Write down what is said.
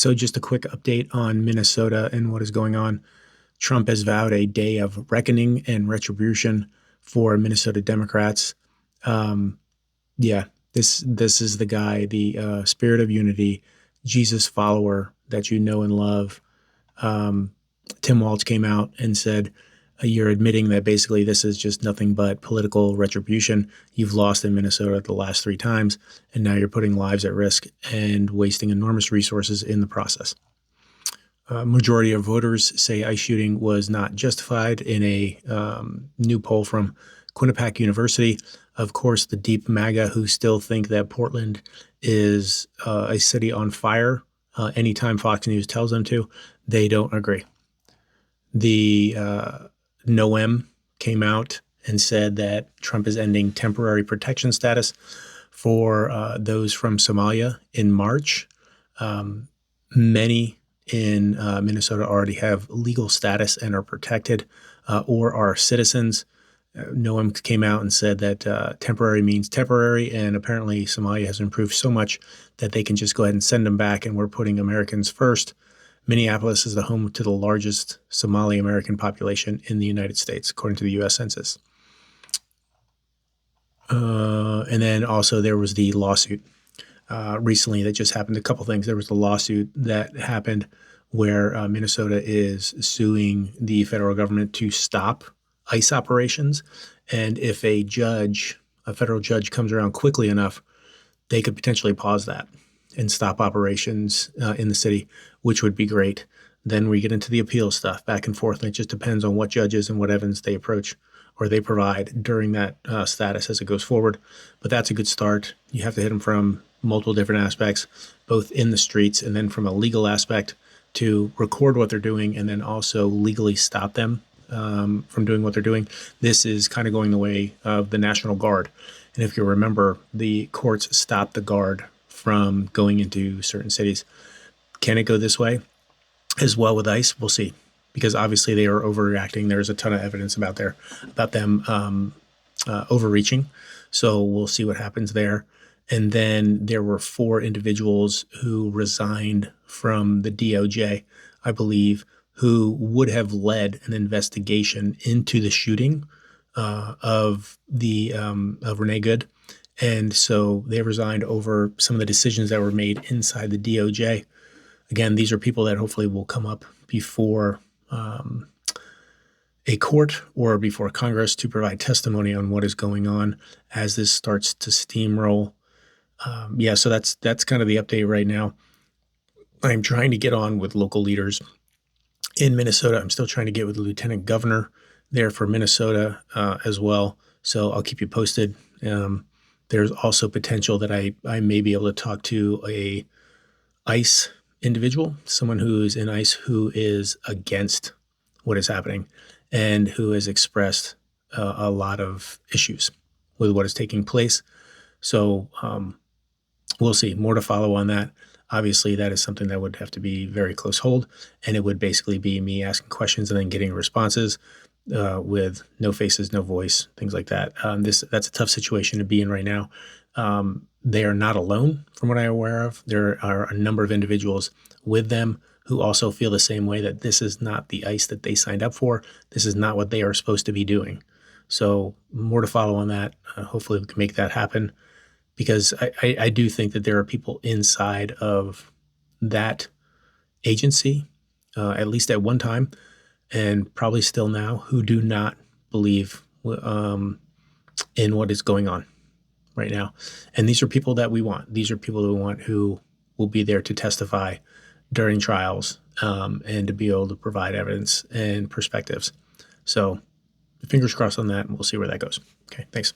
So just a quick update on Minnesota and what is going on. Trump has vowed a day of reckoning and retribution for Minnesota Democrats. Um, yeah, this is the guy, the spirit of unity, Jesus follower that you know and love. Um, Tim Walz came out and said, "You're admitting that basically this is just nothing but political retribution. You've lost in Minnesota the last three times, and now you're putting lives at risk and wasting enormous resources in the process." Majority of voters say ICE shooting was not justified in a new poll from Quinnipiac University. Of course, the deep MAGA who still think that Portland is a city on fire anytime Fox News tells them to, they don't agree. The NOEM came out and said that Trump is ending temporary protection status for those from Somalia in March. Many in Minnesota already have legal status and are protected or are citizens. NOEM came out and said that temporary means temporary, and apparently Somalia has improved so much that they can just go ahead and send them back, and we're putting Americans first. Minneapolis is the home to the largest Somali American population in the United States, according to the U.S. Census. And then also there was the lawsuit recently that just happened. A couple things. There was the lawsuit that happened where Minnesota is suing the federal government to stop ICE operations. And if a federal judge comes around quickly enough, they could potentially pause that and stop operations in the city, which would be great. Then we get into the appeal stuff back and forth, and it just depends on what judges and what evidence they approach or they provide during that status as it goes forward. But that's a good start. You have to hit them from multiple different aspects, both in the streets and then from a legal aspect to record what they're doing and then also legally stop them from doing what they're doing. This is kind of going the way of the National Guard. And if you remember, the courts stopped the Guard from going into certain cities. Can it go this way as well with ICE? We'll see, because obviously they are overreacting. There's a ton of evidence about them overreaching. So we'll see what happens there. And then there were 4 individuals who resigned from the DOJ, I believe, who would have led an investigation into the shooting of Renee Good. And so they resigned over some of the decisions that were made inside the DOJ. Again, these are people that hopefully will come up before a court or before Congress to provide testimony on what is going on as this starts to steamroll. So that's kind of the update right now. I'm trying to get on with local leaders in Minnesota. I'm still trying to get with the lieutenant governor there for Minnesota as well. So I'll keep you posted. There's also potential that I may be able to talk to a ICE individual, someone who is in ICE who is against what is happening and who has expressed a lot of issues with what is taking place. So we'll see. More to follow on that. Obviously, that is something that would have to be very close hold, and it would basically be me asking questions and then getting responses with no faces, no voice, things like that. That's a tough situation to be in right now. They are not alone, from what I'm aware of. There are a number of individuals with them who also feel the same way, that this is not the ICE that they signed up for. This is not what they are supposed to be doing. So more to follow on that. Hopefully we can make that happen, because I do think that there are people inside of that agency, at least at one time, and probably still now, who do not believe in what is going on right now. And these are people that we want. These are people that we want who will be there to testify during trials and to be able to provide evidence and perspectives. So fingers crossed on that, and we'll see where that goes. Okay, thanks.